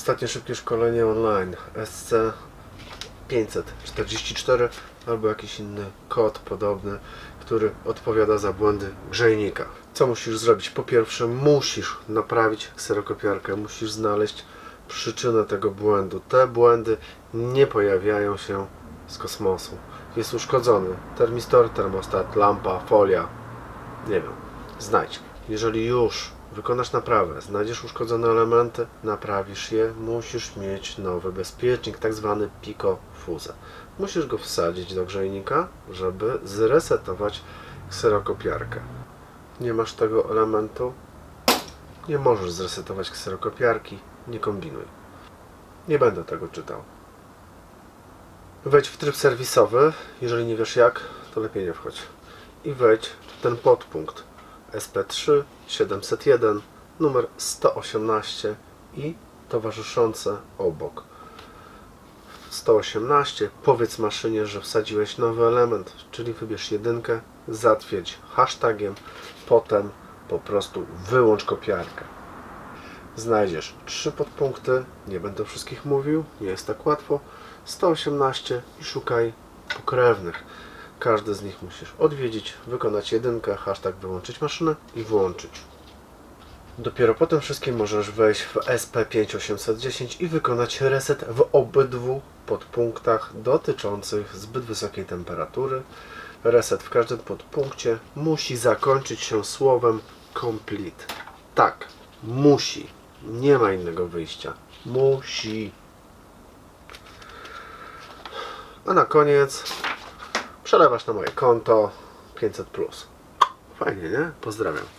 Ostatnie szybkie szkolenie online SC544 albo jakiś inny kod podobny, który odpowiada za błędy grzejnika. Co musisz zrobić? Po pierwsze, musisz naprawić kserokopiarkę, musisz znaleźć przyczynę tego błędu. Te błędy nie pojawiają się z kosmosu. Jest uszkodzony termistor, termostat, lampa, folia, nie wiem, znajdź. Jeżeli już wykonasz naprawę, znajdziesz uszkodzone elementy, naprawisz je, musisz mieć nowy bezpiecznik, tak zwany Pico Fuse. Musisz go wsadzić do grzejnika, żeby zresetować kserokopiarkę. Nie masz tego elementu, nie możesz zresetować kserokopiarki, nie kombinuj. Nie będę tego czytał. Wejdź w tryb serwisowy, jeżeli nie wiesz jak, to lepiej nie wchodź. I wejdź w ten podpunkt SP3 701 numer 118 i towarzyszące obok. 118 powiedz maszynie, że wsadziłeś nowy element, czyli wybierz jedynkę, zatwierdź hashtagiem, potem po prostu wyłącz kopiarkę. Znajdziesz 3 podpunkty, nie będę wszystkich mówił, nie jest tak łatwo. 118 i szukaj pokrewnych. Każdy z nich musisz odwiedzić, wykonać jedynkę, hashtag wyłączyć maszynę i włączyć. Dopiero po tym wszystkim możesz wejść w SP5810 i wykonać reset w obydwu podpunktach dotyczących zbyt wysokiej temperatury. Reset w każdym podpunkcie musi zakończyć się słowem complete. Tak, musi. Nie ma innego wyjścia. Musi. A na koniec przelewasz na moje konto 500+. Fajnie, nie? Pozdrawiam.